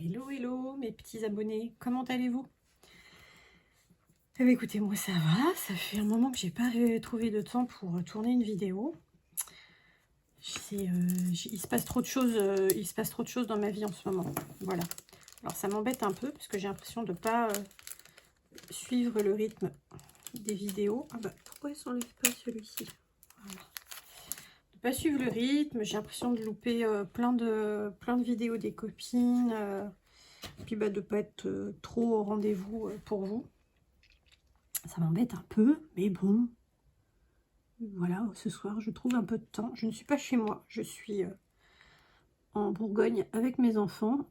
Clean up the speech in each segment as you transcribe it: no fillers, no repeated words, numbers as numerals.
Hello, hello mes petits abonnés, comment allez-vous? Eh bien, écoutez, moi ça va, ça fait un moment que j'ai pas trouvé de temps pour tourner une vidéo. Il se passe trop de choses, dans ma vie en ce moment. Voilà. Alors ça m'embête un peu parce que j'ai l'impression de pas suivre le rythme des vidéos. Ah bah pourquoi elle s'enlève pas celui-ci? Voilà. De pas suivre le rythme, j'ai l'impression de louper plein de vidéos des copines. Puis bah, de ne pas être trop au rendez-vous pour vous. Ça m'embête un peu, mais bon. Voilà, ce soir, je trouve un peu de temps. Je ne suis pas chez moi, je suis en Bourgogne avec mes enfants.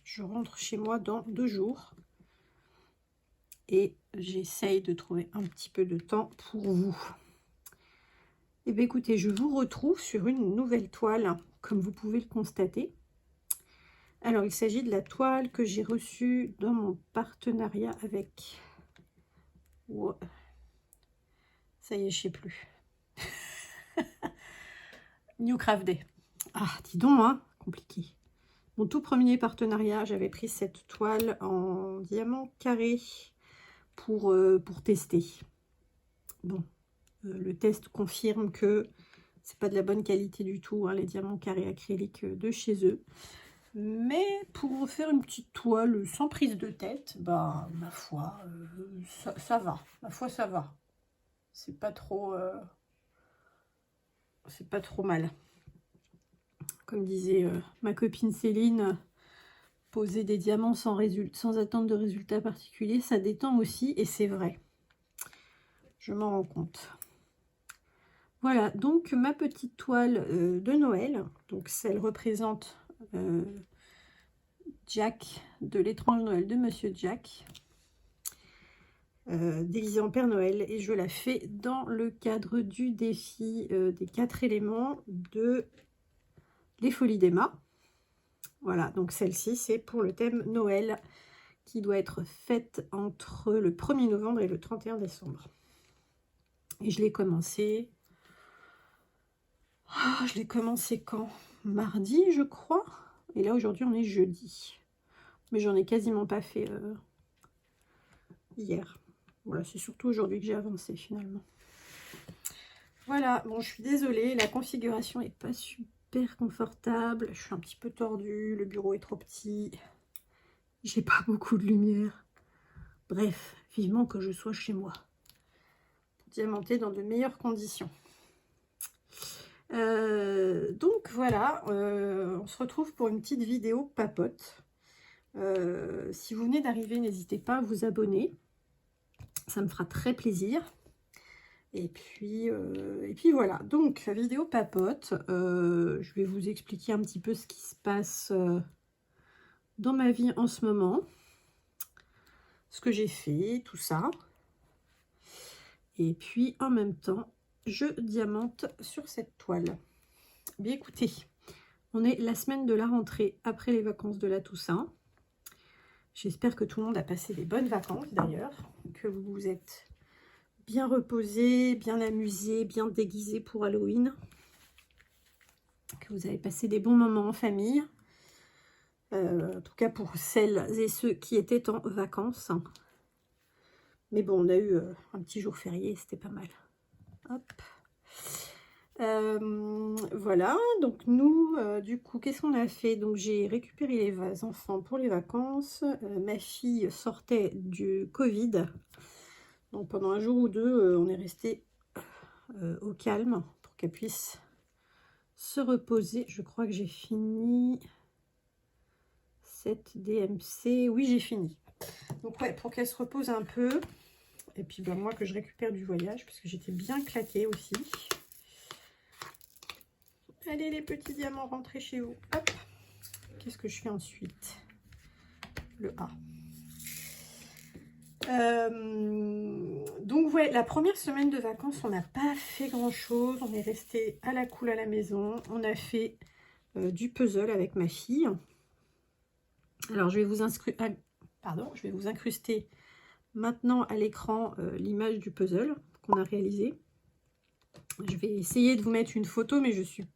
Je rentre chez moi dans 2 jours. Et j'essaye de trouver un petit peu de temps pour vous. Et bien écoutez, je vous retrouve sur une nouvelle toile, comme vous pouvez le constater. Alors, il s'agit de la toile que j'ai reçue dans mon partenariat avec... Ouais. Ça y est, je sais plus. New Craft Day. Ah, dis donc, hein, compliqué. Mon tout premier partenariat, j'avais pris cette toile en diamant carré pour tester. Bon, le test confirme que c'est pas de la bonne qualité du tout, hein, les diamants carrés acryliques de chez eux. Mais pour faire une petite toile sans prise de tête, bah, ma foi, ça va. Ma foi, ça va. C'est pas trop mal. Comme disait ma copine Céline, poser des diamants sans attendre de résultats particuliers, ça détend aussi, et c'est vrai. Je m'en rends compte. Voilà, donc ma petite toile de Noël. Donc celle représente Jack, de l'étrange Noël de Monsieur Jack, déguisé en Père Noël. Et je la fais dans le cadre du défi des 4 éléments de Les Folies d'Emma. Voilà, donc celle-ci, c'est pour le thème Noël, qui doit être faite entre le 1er novembre et le 31 décembre. Et je l'ai commencé... Oh, je l'ai commencé quand? Mardi, je crois. Et là, aujourd'hui, on est jeudi. Mais j'en ai quasiment pas fait hier. Voilà, c'est surtout aujourd'hui que j'ai avancé, finalement. Voilà, bon, je suis désolée. La configuration n'est pas super confortable. Je suis un petit peu tordue. Le bureau est trop petit. J'ai pas beaucoup de lumière. Bref, vivement que je sois chez moi. Pour diamanter dans de meilleures conditions. Donc voilà, on se retrouve pour une petite vidéo papote. Si vous venez d'arriver, n'hésitez pas à vous abonner. Ça me fera très plaisir. Et puis voilà, donc la vidéo papote. Je vais vous expliquer un petit peu ce qui se passe dans ma vie en ce moment. Ce que j'ai fait, tout ça. Et puis en même temps, je diamante sur cette toile. Bien écoutez, on est la semaine de la rentrée après les vacances de la Toussaint. J'espère que tout le monde a passé des bonnes vacances d'ailleurs, que vous vous êtes bien reposé, bien amusé, bien déguisé pour Halloween, que vous avez passé des bons moments en famille, en tout cas pour celles et ceux qui étaient en vacances. Mais bon, on a eu un petit jour férié, c'était pas mal. Hop. Voilà, donc nous, du coup, qu'est-ce qu'on a fait? Donc j'ai récupéré les enfants pour les vacances. Ma fille sortait du Covid. Donc pendant un jour ou deux, on est resté au calme pour qu'elle puisse se reposer. Je crois que j'ai fini cette DMC. Oui, j'ai fini. Donc ouais, pour qu'elle se repose un peu. Et puis ben, moi que je récupère du voyage, parce que j'étais bien claquée aussi. Allez les petits diamants, rentrez chez vous. Hop. Qu'est-ce que je fais ensuite? Le A. Donc ouais, la première semaine de vacances, on n'a pas fait grand chose. On est resté à la cool à la maison. On a fait du puzzle avec ma fille. Alors je vais vous incruster maintenant à l'écran l'image du puzzle qu'on a réalisé. Je vais essayer de vous mettre une photo, mais je suis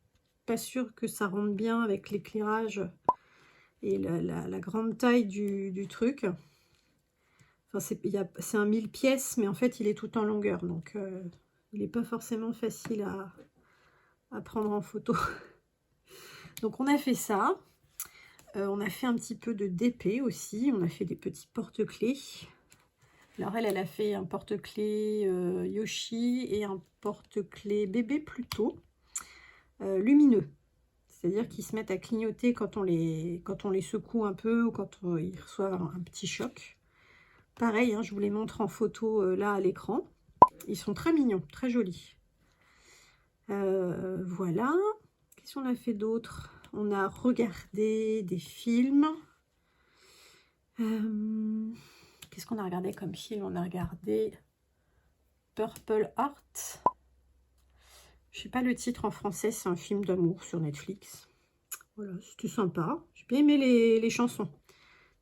pas sûre que ça rentre bien avec l'éclairage Et la grande taille du truc, enfin, c'est un 1000 pièces, mais en fait, il est tout en longueur. Donc, il n'est pas forcément facile à prendre en photo. Donc, on a fait ça. On a fait un petit peu de DP aussi. On a fait des petits porte-clés. Alors, elle a fait un porte-clés Yoshi et un porte-clés bébé plutôt lumineux. C'est-à-dire qu'ils se mettent à clignoter quand on les secoue un peu ou quand ils reçoivent un petit choc. Pareil, hein, je vous les montre en photo là à l'écran. Ils sont très mignons, très jolis. Voilà. Qu'est-ce qu'on a fait d'autre? On a regardé des films. Qu'est-ce qu'on a regardé comme film? On a regardé Purple Heart. Je ne sais pas le titre en français, c'est un film d'amour sur Netflix. Voilà, c'était sympa. J'ai bien aimé les chansons.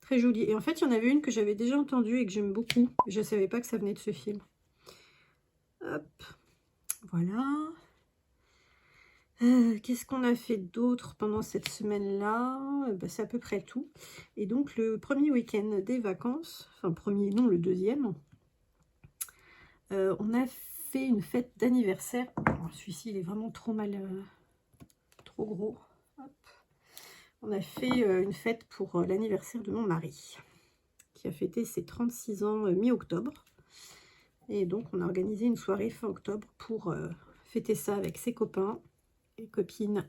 Très jolies. Et en fait, il y en avait une que j'avais déjà entendue et que j'aime beaucoup. Je ne savais pas que ça venait de ce film. Hop. Voilà. Qu'est-ce qu'on a fait d'autre pendant cette semaine-là? C'est à peu près tout. Et donc, le premier week-end des vacances, enfin, premier, non, le deuxième, on a fait une fête d'anniversaire. Celui-ci, il est vraiment trop mal, trop gros. Hop. On a fait une fête pour l'anniversaire de mon mari, qui a fêté ses 36 ans mi-octobre. Et donc, on a organisé une soirée fin octobre pour fêter ça avec ses copains et copines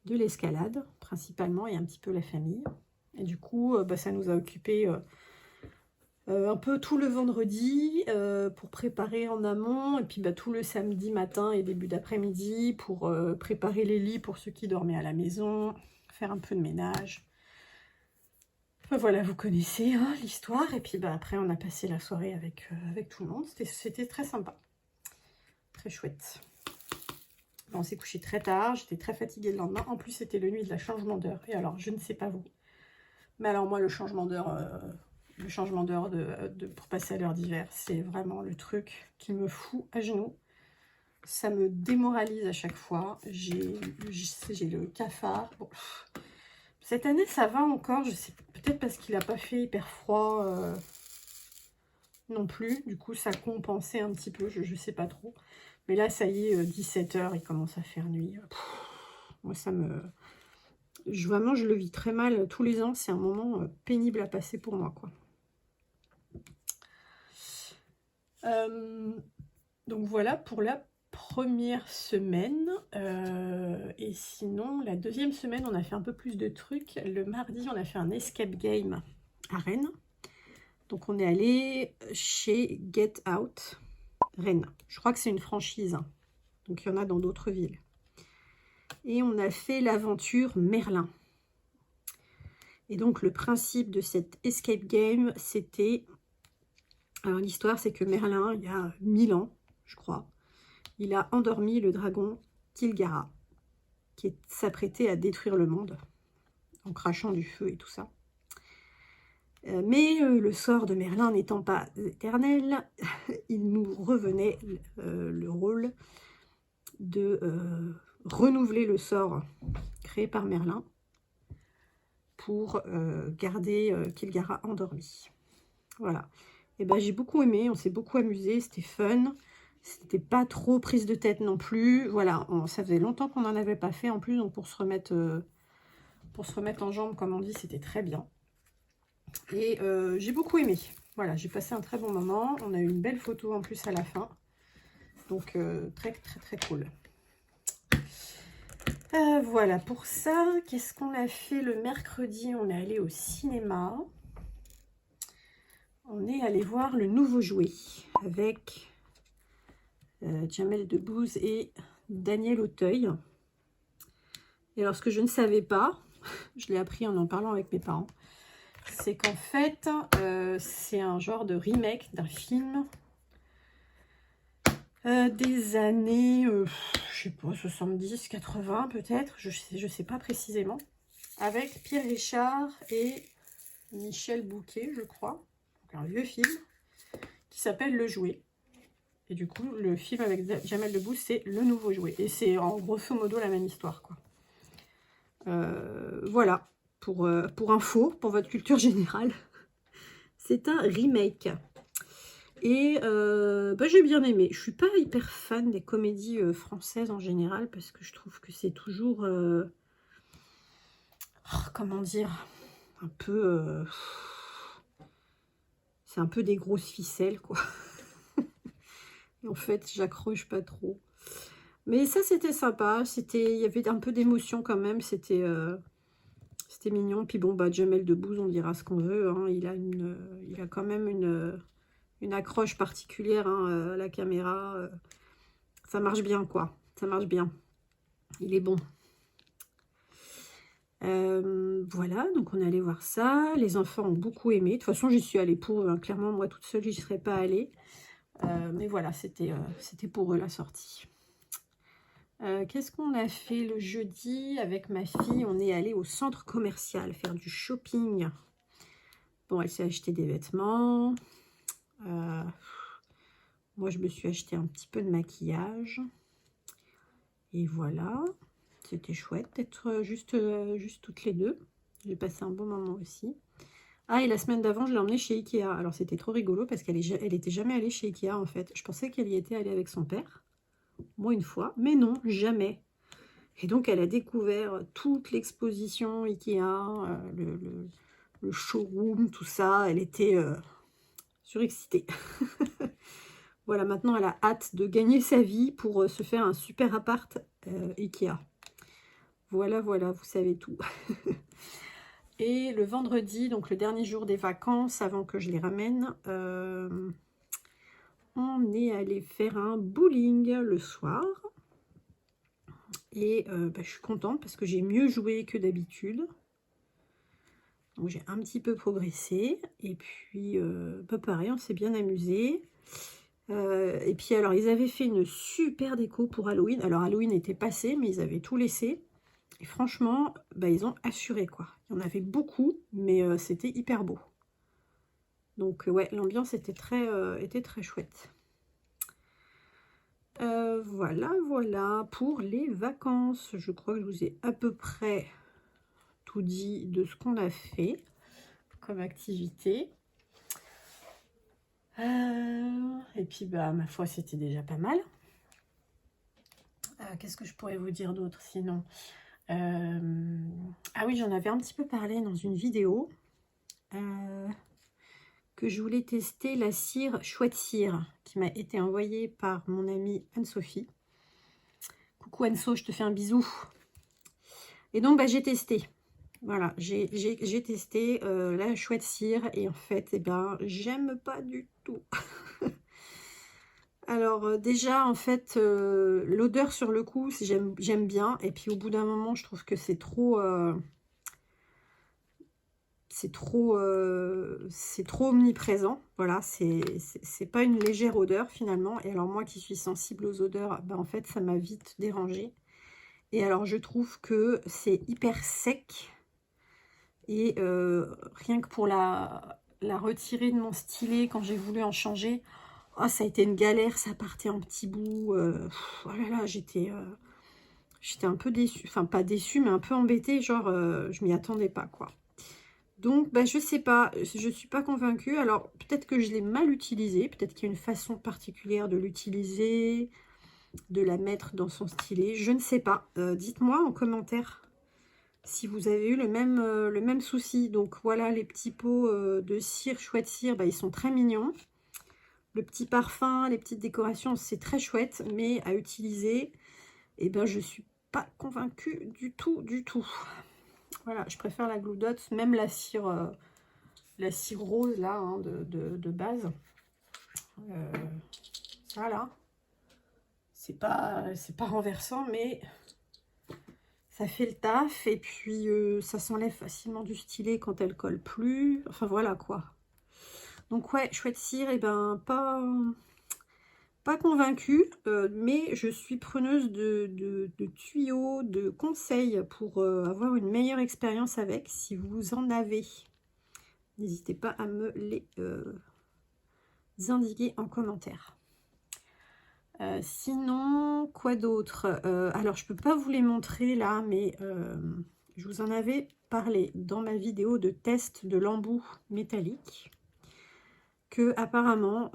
de l'escalade, principalement, et un petit peu la famille. Et du coup, ça nous a occupé un peu tout le vendredi pour préparer en amont, et puis tout le samedi matin et début d'après-midi pour préparer les lits pour ceux qui dormaient à la maison, faire un peu de ménage. Voilà, vous connaissez hein, l'histoire. Et puis après, on a passé la soirée avec tout le monde. C'était très sympa. Très chouette. On s'est couché très tard. J'étais très fatiguée le lendemain. En plus, c'était la nuit de la changement d'heure. Et alors, je ne sais pas vous. Mais alors, moi, le changement d'heure pour passer à l'heure d'hiver, c'est vraiment le truc qui me fout à genoux. Ça me démoralise à chaque fois. J'ai le cafard. Bon. Cette année, ça va encore. Je sais peut-être parce qu'il n'a pas fait hyper froid non plus. Du coup, ça compensait un petit peu. Je ne sais pas trop. Mais là, ça y est, 17 h, il commence à faire nuit. Moi, ça me... Vraiment, je le vis très mal tous les ans. C'est un moment pénible à passer pour moi, quoi. Donc, voilà pour la première semaine. Et sinon, la deuxième semaine, on a fait un peu plus de trucs. Le mardi, on a fait un escape game à Rennes. Donc, on est allé chez Get Out Rennes. Je crois que c'est une franchise. Hein. Donc, il y en a dans d'autres villes. Et on a fait l'aventure Merlin. Et donc, le principe de cet escape game, c'était... Alors, l'histoire, c'est que Merlin, il y a 1000 ans, je crois, il a endormi le dragon Tilgara, qui s'apprêtait à détruire le monde, en crachant du feu et tout ça. Mais le sort de Merlin n'étant pas éternel, il nous revenait le rôle de renouveler le sort créé par Merlin pour garder Kilgara endormi. Voilà. Et ben j'ai beaucoup aimé, on s'est beaucoup amusé, c'était fun. C'était pas trop prise de tête non plus. Voilà, ça faisait longtemps qu'on n'en avait pas fait en plus, donc pour se remettre en jambes, comme on dit, c'était très bien. Et j'ai beaucoup aimé. Voilà, j'ai passé un très bon moment. On a eu une belle photo en plus à la fin. Donc très très très cool. Voilà pour ça. Qu'est-ce qu'on a fait le mercredi? On est allé au cinéma. On est allé voir Le Nouveau Jouet avec Jamel Debbouze et Daniel Auteuil. Et alors, ce que je ne savais pas, je l'ai appris en parlant avec mes parents, c'est qu'en fait, c'est un genre de remake d'un film des années, je sais pas, 70, 80 peut-être, je sais pas précisément, avec Pierre Richard et Michel Bouquet, je crois. Donc un vieux film qui s'appelle Le Jouet. Et du coup, le film avec Jamel Debbouze, c'est Le Nouveau Jouet. Et c'est en grosso modo la même histoire, quoi. Voilà. pour info, pour votre culture générale. C'est un remake. Et j'ai bien aimé. Je suis pas hyper fan des comédies françaises en général, parce que je trouve que c'est toujours, comment dire, un peu... c'est un peu des grosses ficelles, quoi. En fait, j'accroche pas trop. Mais ça, c'était sympa. Il y avait un peu d'émotion quand même. C'était mignon. Puis bon, bah, Jamel Debbouze, on dira ce qu'on veut, hein. Il a quand même une accroche particulière, hein, à la caméra. Ça marche bien, quoi. Ça marche bien. Il est bon. Voilà, donc on est allé voir ça. Les enfants ont beaucoup aimé. De toute façon, j'y suis allée pour eux, hein. Clairement, moi, toute seule, j'y serais pas allée. Mais voilà, c'était pour eux la sortie. Qu'est-ce qu'on a fait le jeudi avec ma fille? On est allé au centre commercial faire du shopping. Bon, elle s'est acheté des vêtements. Moi, je me suis acheté un petit peu de maquillage. Et voilà. C'était chouette d'être juste toutes les deux. J'ai passé un bon moment aussi. Ah, et la semaine d'avant, je l'ai emmenée chez Ikea. Alors, c'était trop rigolo parce qu'elle était jamais allée chez Ikea, en fait. Je pensais qu'elle y était allée avec son père. Moi, une fois. Mais non, jamais. Et donc, elle a découvert toute l'exposition Ikea, le showroom, tout ça. Elle était surexcitée. Voilà, maintenant, elle a hâte de gagner sa vie pour se faire un super appart Ikea. Voilà, voilà, vous savez tout. Et le vendredi, donc le dernier jour des vacances, avant que je les ramène, on est allé faire un bowling le soir. Et je suis contente parce que j'ai mieux joué que d'habitude. Donc j'ai un petit peu progressé. Et puis, pareil, on s'est bien amusé. Et puis alors, ils avaient fait une super déco pour Halloween. Alors Halloween était passé, mais ils avaient tout laissé. Et franchement, ils ont assuré, quoi. Il y en avait beaucoup, mais c'était hyper beau. Donc ouais, l'ambiance était très chouette. Voilà, voilà pour les vacances. Je crois que je vous ai à peu près tout dit de ce qu'on a fait comme activité. Et puis, ma foi, c'était déjà pas mal. Qu'est-ce que je pourrais vous dire d'autre sinon? Ah oui, j'en avais un petit peu parlé dans une vidéo. Que je voulais tester la cire Chouette Cire qui m'a été envoyée par mon amie Anne-Sophie. Coucou Anne-So, je te fais un bisou. Et donc, j'ai testé. Voilà, j'ai testé la Chouette Cire et en fait, j'aime pas du tout. Alors déjà, en fait, l'odeur sur le coup, j'aime bien. Et puis au bout d'un moment, je trouve que c'est trop omniprésent. Voilà, c'est pas une légère odeur finalement. Et alors moi qui suis sensible aux odeurs, en fait, ça m'a vite dérangée. Et alors je trouve que c'est hyper sec. Et rien que pour la retirer de mon stylet quand j'ai voulu en changer, oh, ça a été une galère, ça partait en petits bouts. Oh là là, j'étais un peu déçue. Enfin, pas déçue, mais un peu embêtée. Genre, je m'y attendais pas, quoi. Donc, je sais pas. Je suis pas convaincue. Alors, peut-être que je l'ai mal utilisé. Peut-être qu'il y a une façon particulière de l'utiliser, de la mettre dans son stylet. Je ne sais pas. Dites-moi en commentaire si vous avez eu le même souci. Donc, voilà, les petits pots de cire, Chouette Cire, ils sont très mignons. Le petit parfum, les petites décorations, c'est très chouette, mais à utiliser, je suis pas convaincue du tout, du tout. Voilà, je préfère la Glue Dot, même la cire rose là, hein, de base. Ça là, c'est pas renversant, mais ça fait le taf. Et puis ça s'enlève facilement du stylet quand elle colle plus. Enfin voilà quoi. Donc ouais, Chouette Cire, pas convaincue, mais je suis preneuse de tuyaux, de conseils pour avoir une meilleure expérience avec. Si vous en avez, n'hésitez pas à me les indiquer en commentaire. Sinon, quoi d'autre? Alors, je peux pas vous les montrer là, mais je vous en avais parlé dans ma vidéo de test de l'embout métallique que apparemment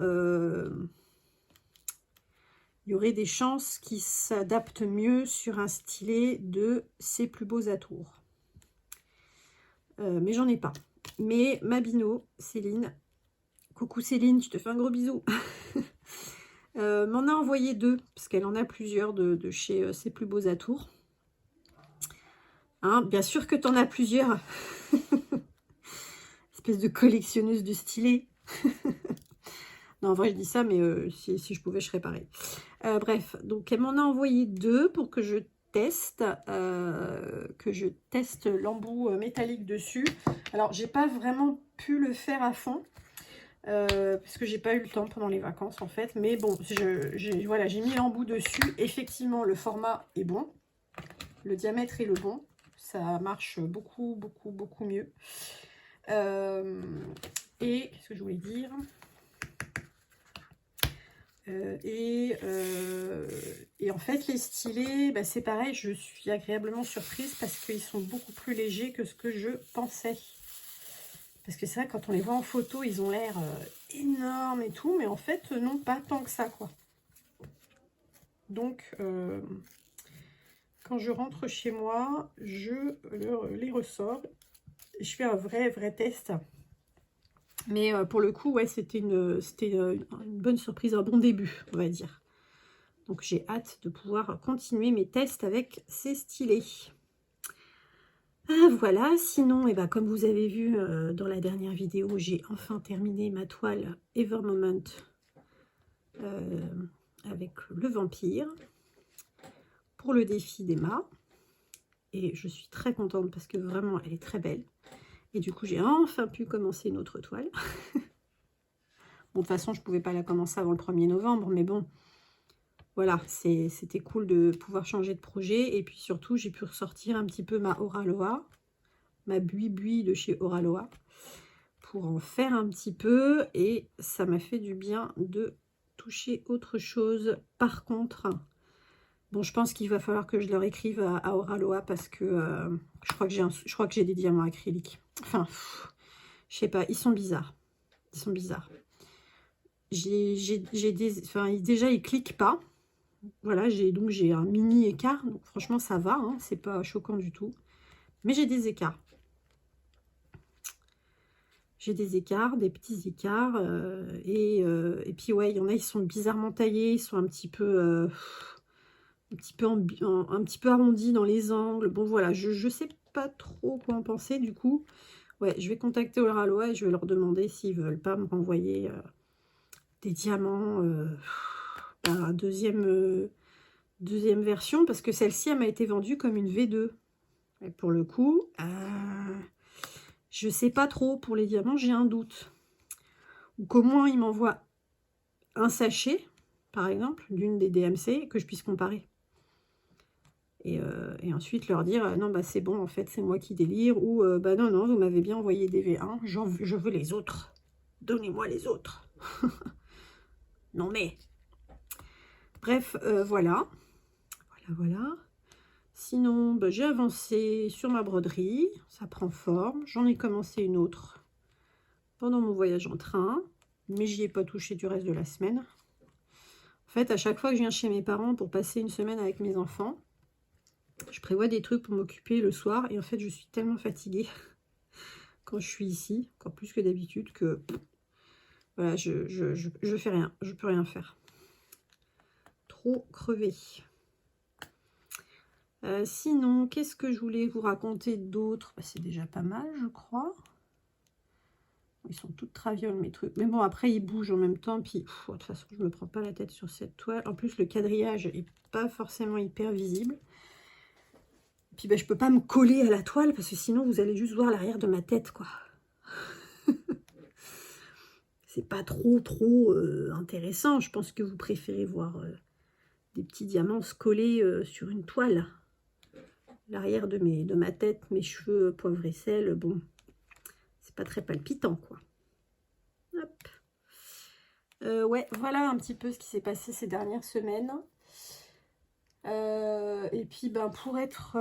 il y aurait des chances qui s'adaptent mieux sur un stylet de Ses plus beaux atours. Mais j'en ai pas. Mais ma bino, Céline, coucou Céline, je te fais un gros bisou, m'en a envoyé 2, parce qu'elle en a plusieurs de chez Ses plus beaux atours. Hein, bien sûr que tu en as plusieurs. Espèce de collectionneuse de stylets. Non, en vrai, je dis ça, mais si je pouvais, je serais pareil. Bref, donc elle m'en a envoyé 2 pour que je teste l'embout métallique dessus. Alors, j'ai pas vraiment pu le faire à fond. Parce que j'ai pas eu le temps pendant les vacances en fait, mais bon, voilà, j'ai mis l'embout dessus. Effectivement, le format est bon, le diamètre est le bon, ça marche beaucoup mieux. Et qu'est-ce que je voulais dire, et en fait les stylets, bah, c'est pareil, je suis agréablement surprise parce qu'ils sont beaucoup plus légers que ce que je pensais. Parce que c'est vrai, quand on les voit en photo, ils ont l'air énormes et tout, mais en fait, non, pas tant que ça, quoi. Donc, quand je rentre chez moi, je les ressors. Je fais un vrai test. Mais pour le coup, ouais, c'était une bonne surprise, un bon début, on va dire. Donc, j'ai hâte de pouvoir continuer mes tests avec ces stylets. Ah, voilà, sinon, et ben, comme vous avez vu dans la dernière vidéo, j'ai enfin terminé ma toile Evermoment avec le vampire pour le défi d'Emma. Et je suis très contente parce que vraiment, elle est très belle. Et du coup, j'ai enfin pu commencer une autre toile. Bon, de toute façon, je ne pouvais pas la commencer avant le 1er novembre, mais bon, voilà, c'était cool de pouvoir changer de projet. Et puis surtout, j'ai pu ressortir un petit peu ma Auraloa, ma Bui de chez Auraloa, pour en faire un petit peu, et ça m'a fait du bien de toucher autre chose. Par contre, bon, je pense qu'il va falloir que je leur écrive à Auraloa parce que je crois que j'ai des diamants acryliques. Enfin, je sais pas, ils sont bizarres. Ils sont bizarres. Déjà, ils cliquent pas. Voilà, donc j'ai un mini écart. Donc franchement, ça va, hein, c'est pas choquant du tout. Mais j'ai des écarts. J'ai des écarts, des petits écarts. Et puis, ouais, il y en a, ils sont bizarrement taillés. Ils sont un petit peu arrondis dans les angles. Bon, voilà, je sais pas trop quoi en penser. Du coup, ouais, je vais contacter Auraloa et je vais leur demander s'ils veulent pas me renvoyer des diamants, deuxième version, parce que celle-ci, elle m'a été vendue comme une V2. Et pour le coup, je sais pas trop. Pour les diamants, j'ai un doute. Ou qu'au moins, ils m'envoient un sachet, par exemple, d'une des DMC, que je puisse comparer. Et ensuite leur dire, non, bah c'est bon, en fait, c'est moi qui délire. Ou, bah non, vous m'avez bien envoyé des V1, je veux les autres. Donnez-moi les autres. Non mais... Bref, voilà. Voilà. Sinon, bah, j'ai avancé sur ma broderie. Ça prend forme. J'en ai commencé une autre pendant mon voyage en train. Mais j'y ai pas touché du reste de la semaine. En fait, à chaque fois que je viens chez mes parents pour passer une semaine avec mes enfants, je prévois des trucs pour m'occuper le soir. Et en fait, je suis tellement fatiguée quand je suis ici, encore plus que d'habitude, que voilà, je fais rien. Je peux rien faire. Trop crevée. Sinon, qu'est-ce que je voulais vous raconter d'autre? Bah, c'est déjà pas mal, je crois. Ils sont toutes travioles, mes trucs. Mais bon, après, ils bougent en même temps. Puis, de toute façon, je me prends pas la tête sur cette toile. En plus, le quadrillage est pas forcément hyper visible. Puis, bah, je peux pas me coller à la toile parce que sinon, vous allez juste voir l'arrière de ma tête, quoi. C'est pas trop intéressant. Je pense que vous préférez voir des petits diamants se coller sur une toile. L'arrière de ma tête, mes cheveux, poivre et sel, bon, c'est pas très palpitant, quoi. Hop. Ouais, voilà un petit peu ce qui s'est passé ces dernières semaines. Et puis, ben, pour être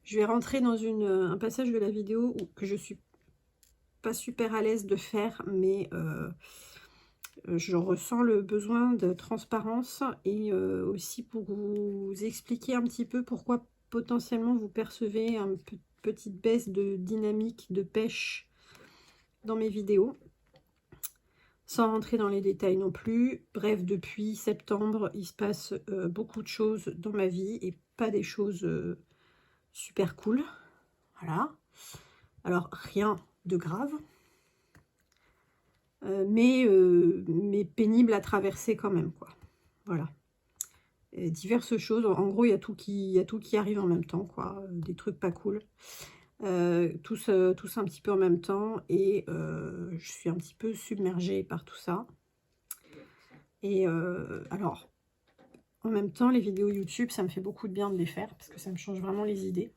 Je vais rentrer dans un passage de la vidéo que je suis pas super à l'aise de faire, mais je ressens le besoin de transparence et aussi pour vous expliquer un petit peu pourquoi potentiellement vous percevez une petite baisse de dynamique, de pêche dans mes vidéos. Sans rentrer dans les détails non plus. Bref, depuis septembre, il se passe beaucoup de choses dans ma vie et pas des choses super cool. Voilà. Alors, rien de grave. Mais pénible à traverser quand même, quoi. Voilà. Et diverses choses. En gros, il y a tout qui arrive en même temps, quoi. Des trucs pas cool. Tous un petit peu en même temps. Et je suis un petit peu submergée par tout ça. Et alors, en même temps, les vidéos YouTube, ça me fait beaucoup de bien de les faire. Parce que ça me change vraiment les idées.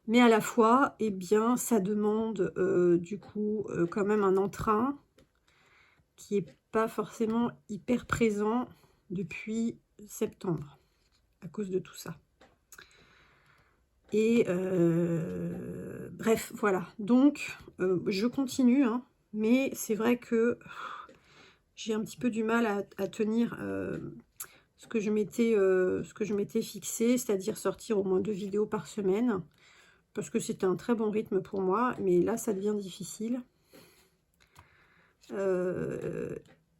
Mais à la fois, eh bien, ça demande du coup quand même un entrain qui n'est pas forcément hyper présent depuis septembre, à cause de tout ça. Et bref, voilà. Donc, je continue, hein, mais c'est vrai que j'ai un petit peu du mal à tenir ce que je m'étais fixé, c'est-à-dire sortir au moins 2 vidéos par semaine, parce que c'était un très bon rythme pour moi, mais là, ça devient difficile.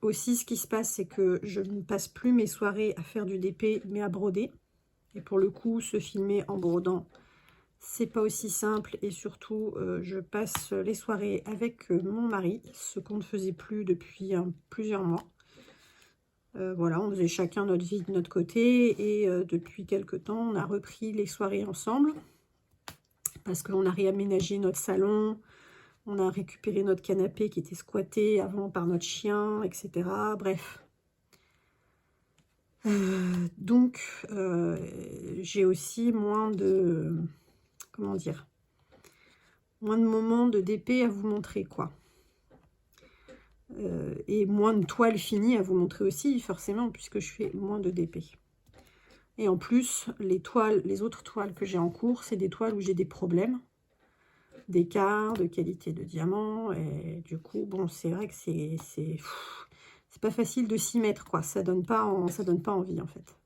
Aussi, ce qui se passe, c'est que je ne passe plus mes soirées à faire du DP, mais à broder. Et pour le coup, se filmer en brodant, c'est pas aussi simple. Et surtout, je passe les soirées avec mon mari, ce qu'on ne faisait plus depuis plusieurs mois. Voilà, on faisait chacun notre vie de notre côté. Et depuis quelques temps, on a repris les soirées ensemble. Parce qu'on a réaménagé notre salon. On a récupéré notre canapé qui était squatté avant par notre chien, etc. Bref. Donc, j'ai aussi moins de... Comment dire? Moins de moments de DP à vous montrer, quoi. Et moins de toiles finies à vous montrer aussi, forcément, puisque je fais moins de DP. Et en plus, les autres toiles que j'ai en cours, c'est des toiles où j'ai des problèmes. D'écart, de qualité de diamant, et du coup, bon, c'est vrai que c'est pas facile de s'y mettre, quoi. Ça donne pas envie, en fait.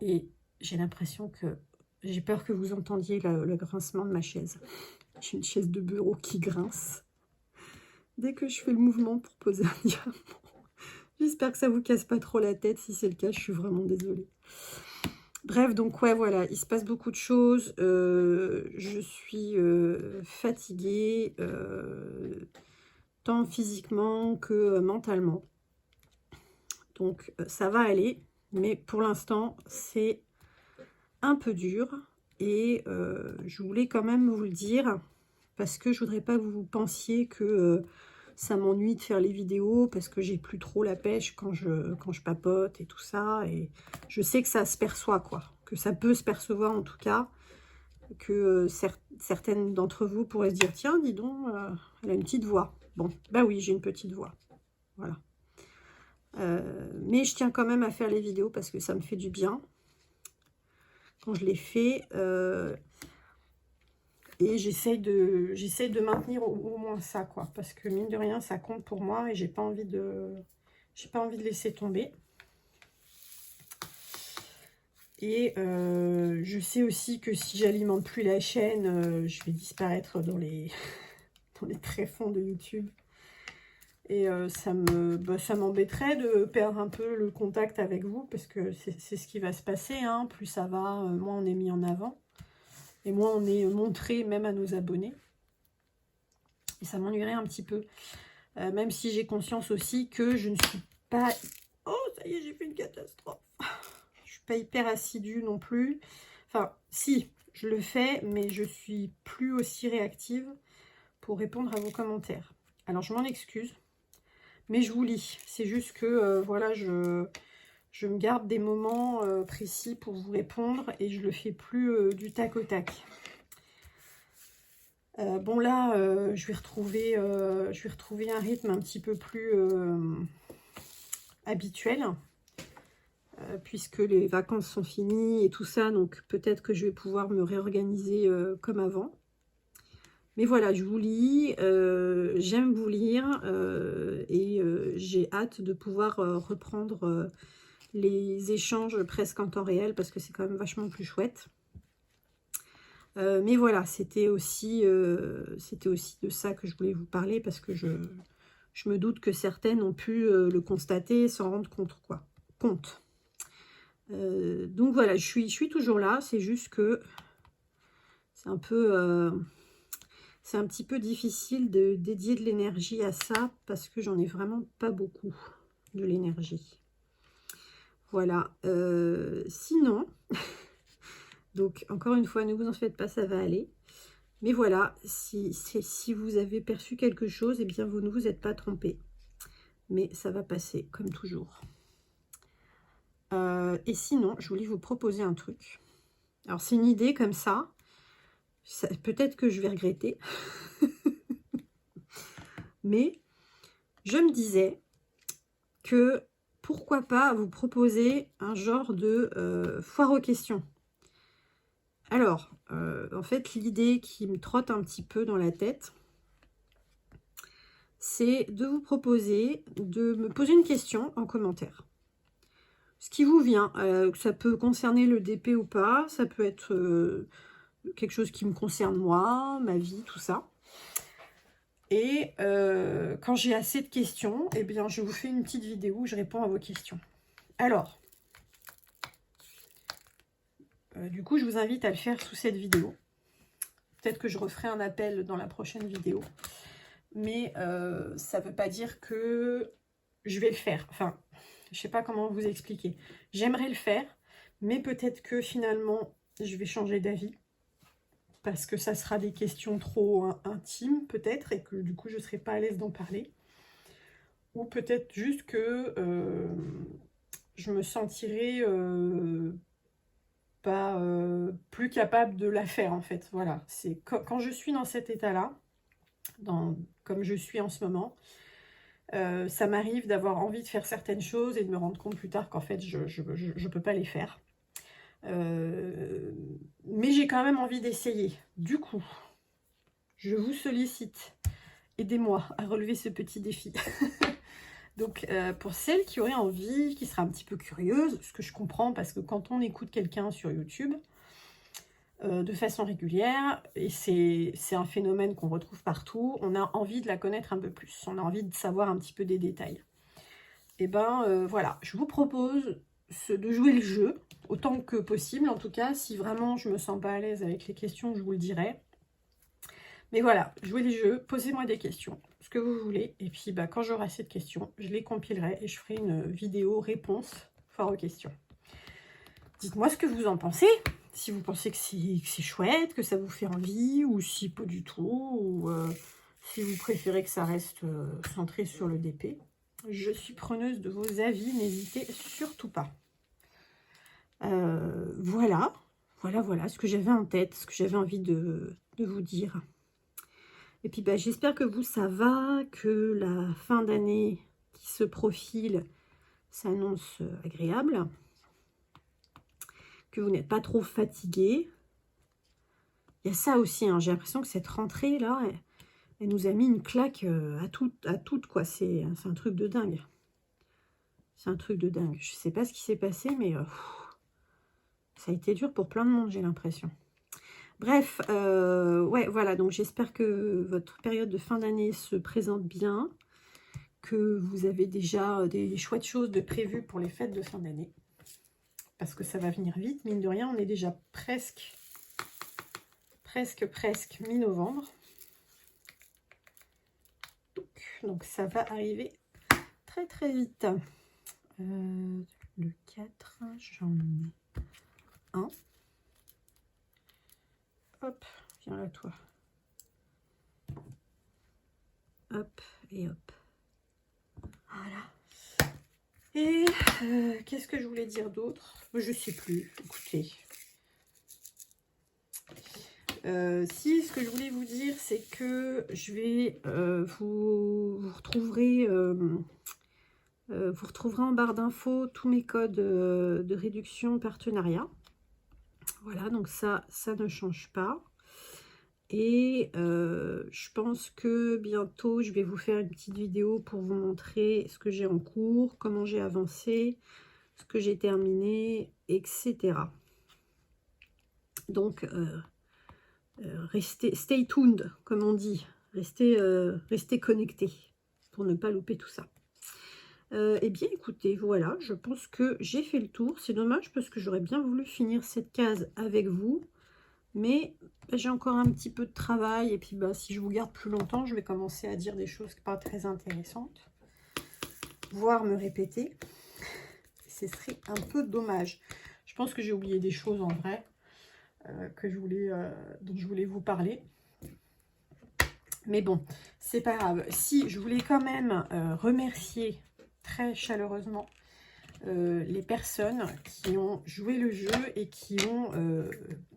Et j'ai l'impression que j'ai peur que vous entendiez le grincement de ma chaise. J'ai une chaise de bureau qui grince dès que je fais le mouvement pour poser un diamant. J'espère que ça vous casse pas trop la tête. Si c'est le cas, je suis vraiment désolée. Bref, donc ouais, voilà, il se passe beaucoup de choses. Je suis fatiguée, tant physiquement que mentalement. Donc ça va aller, mais pour l'instant, c'est un peu dur. Et je voulais quand même vous le dire, parce que je voudrais pas que vous pensiez que ça m'ennuie de faire les vidéos, parce que j'ai plus trop la pêche quand je papote et tout ça. Et je sais que ça se perçoit, quoi. Que ça peut se percevoir en tout cas. Que certaines d'entre vous pourraient se dire, tiens, dis donc, elle a une petite voix. Bon, bah oui, j'ai une petite voix. Voilà. Mais je tiens quand même à faire les vidéos parce que ça me fait du bien. Quand je les fais... et j'essaye de maintenir au moins ça, quoi. Parce que mine de rien, ça compte pour moi et j'ai pas envie de laisser tomber. Et je sais aussi que si j'alimente plus la chaîne, je vais disparaître dans les tréfonds de YouTube. Et ça m'embêterait de perdre un peu le contact avec vous, parce que c'est ce qui va se passer, hein. Plus ça va, moins on est mis en avant. Et moins on est montré même à nos abonnés. Et ça m'ennuierait un petit peu. Même si j'ai conscience aussi que je ne suis pas... Oh, ça y est, j'ai fait une catastrophe. Je suis pas hyper assidue non plus. Enfin, si, je le fais, mais je suis plus aussi réactive pour répondre à vos commentaires. Alors, je m'en excuse, mais je vous lis. C'est juste que, voilà, je me garde des moments précis pour vous répondre et je le fais plus du tac au tac. Bon, là, je vais retrouver un rythme un petit peu plus habituel. puisque les vacances sont finies et tout ça, donc peut-être que je vais pouvoir me réorganiser comme avant. Mais voilà, je vous lis, j'aime vous lire et j'ai hâte de pouvoir reprendre les échanges presque en temps réel parce que c'est quand même vachement plus chouette. Mais voilà, c'était aussi de ça que je voulais vous parler parce que je me doute que certaines ont pu le constater et s'en rendre compte, quoi. Donc voilà, je suis toujours là, c'est juste que c'est un peu... c'est un petit peu difficile de dédier de l'énergie à ça parce que j'en ai vraiment pas beaucoup de l'énergie. Voilà. Sinon, donc encore une fois, ne vous en faites pas, ça va aller. Mais voilà, si vous avez perçu quelque chose, eh bien vous ne vous êtes pas trompé. Mais ça va passer, comme toujours. Et sinon, je voulais vous proposer un truc. Alors c'est une idée comme ça. Peut-être que je vais regretter. Mais je me disais que pourquoi pas vous proposer un genre de foire aux questions. Alors, en fait, l'idée qui me trotte un petit peu dans la tête, c'est de vous proposer de me poser une question en commentaire. Ce qui vous vient, ça peut concerner le DP ou pas, ça peut être quelque chose qui me concerne moi, ma vie, tout ça. Et quand j'ai assez de questions, eh bien, je vous fais une petite vidéo où je réponds à vos questions. Alors, du coup, je vous invite à le faire sous cette vidéo. Peut-être que je referai un appel dans la prochaine vidéo. Mais ça ne veut pas dire que je vais le faire. Enfin, je ne sais pas comment vous expliquer. J'aimerais le faire, mais peut-être que finalement, je vais changer d'avis. Parce que ça sera des questions trop intimes, peut-être, et que du coup, je ne serai pas à l'aise d'en parler. Ou peut-être juste que je me sentirai pas plus capable de la faire, en fait. Voilà, c'est quand je suis dans cet état-là, comme je suis en ce moment, ça m'arrive d'avoir envie de faire certaines choses et de me rendre compte plus tard qu'en fait, je ne peux pas les faire. Mais j'ai quand même envie d'essayer. Du coup, je vous sollicite. Aidez-moi à relever ce petit défi. Donc, pour celles qui auraient envie, qui seraient un petit peu curieuses, ce que je comprends, parce que quand on écoute quelqu'un sur YouTube, de façon régulière, et c'est un phénomène qu'on retrouve partout, on a envie de la connaître un peu plus, on a envie de savoir un petit peu des détails. Et ben voilà, je vous propose de jouer le jeu, autant que possible en tout cas. Si vraiment je me sens pas à l'aise avec les questions, je vous le dirai. Mais voilà, jouez les jeux, posez-moi des questions, ce que vous voulez. Et puis bah, quand j'aurai assez de questions, je les compilerai et je ferai une vidéo réponse foire aux questions. Dites-moi ce que vous en pensez. Si vous pensez que c'est chouette, que ça vous fait envie, ou si pas du tout, ou si vous préférez que ça reste centré sur le DP. Je suis preneuse de vos avis, n'hésitez surtout pas. Voilà ce que j'avais en tête, ce que j'avais envie de vous dire. Et puis bah, j'espère que vous, ça va, que la fin d'année qui se profile s'annonce agréable, que vous n'êtes pas trop fatigué. Il y a ça aussi, hein, j'ai l'impression que cette rentrée-là, elle nous a mis une claque à toutes, quoi. C'est un truc de dingue. C'est un truc de dingue. Je ne sais pas ce qui s'est passé, mais ça a été dur pour plein de monde, j'ai l'impression. Bref, ouais, voilà. Donc, j'espère que votre période de fin d'année se présente bien, que vous avez déjà des chouettes choses de prévues pour les fêtes de fin d'année. Parce que ça va venir vite, mine de rien. On est déjà presque mi-novembre. Donc, ça va arriver très vite. Le 4, j'en ai un. Hop, viens là toi. Hop et hop. Voilà. Et qu'est-ce que je voulais dire d'autre? Je sais plus. Écoutez. Si, ce que je voulais vous dire, c'est que je vais vous retrouverez Vous retrouverez en barre d'infos tous mes codes de réduction partenariat. Voilà, donc ça ne change pas. Et je pense que bientôt, je vais vous faire une petite vidéo pour vous montrer ce que j'ai en cours, comment j'ai avancé, ce que j'ai terminé, etc. Donc, stay tuned, comme on dit. Restez connectés pour ne pas louper tout ça. Eh bien, écoutez, voilà, je pense que j'ai fait le tour. C'est dommage parce que j'aurais bien voulu finir cette case avec vous. Mais j'ai encore un petit peu de travail. Et puis, bah, si je vous garde plus longtemps, je vais commencer à dire des choses pas très intéressantes. Voire me répéter. Ce serait un peu dommage. Je pense que j'ai oublié des choses en vrai. Dont je voulais vous parler. Mais bon, c'est pas grave. Si, je voulais quand même remercier très chaleureusement les personnes qui ont joué le jeu et qui ont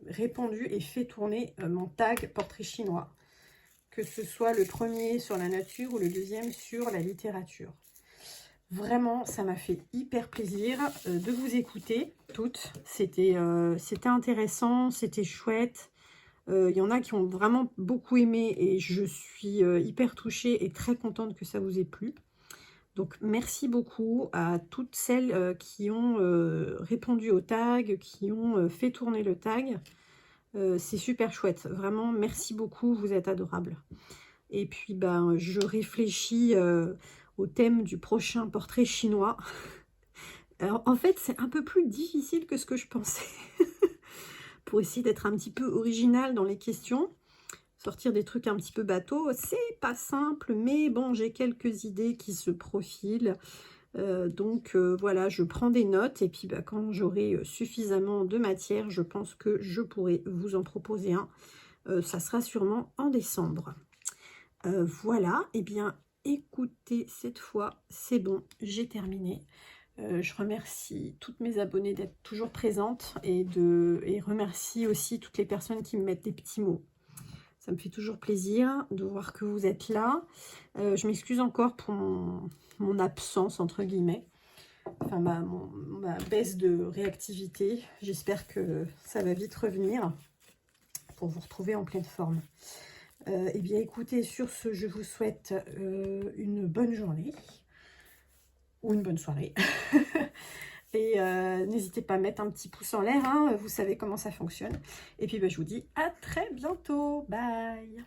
répondu et fait tourner mon tag portrait chinois. Que ce soit le premier sur la nature ou le deuxième sur la littérature. Vraiment, ça m'a fait hyper plaisir de vous écouter toutes. C'était intéressant, c'était chouette. Il y en a qui ont vraiment beaucoup aimé et je suis hyper touchée et très contente que ça vous ait plu. Donc, merci beaucoup à toutes celles qui ont répondu au tag, qui ont fait tourner le tag. C'est super chouette. Vraiment, merci beaucoup. Vous êtes adorables. Et puis, ben, je réfléchis au thème du prochain portrait chinois. Alors, en fait, c'est un peu plus difficile que ce que je pensais. Pour essayer d'être un petit peu original dans les questions. Sortir des trucs un petit peu bateau, c'est pas simple, mais bon, j'ai quelques idées qui se profilent. Donc voilà, je prends des notes et puis bah, quand j'aurai suffisamment de matière, je pense que je pourrai vous en proposer un. Ça sera sûrement en décembre. Voilà, et bien écoutez, cette fois, c'est bon, j'ai terminé. Je remercie toutes mes abonnées d'être toujours présentes et remercie aussi toutes les personnes qui me mettent des petits mots. Ça me fait toujours plaisir de voir que vous êtes là. Je m'excuse encore pour mon absence, entre guillemets. Enfin, ma baisse de réactivité. J'espère que ça va vite revenir pour vous retrouver en pleine forme. Eh bien, écoutez, sur ce, je vous souhaite une bonne journée ou une bonne soirée. Et n'hésitez pas à mettre un petit pouce en l'air, hein, vous savez comment ça fonctionne. Et puis, bah, je vous dis à très bientôt. Bye!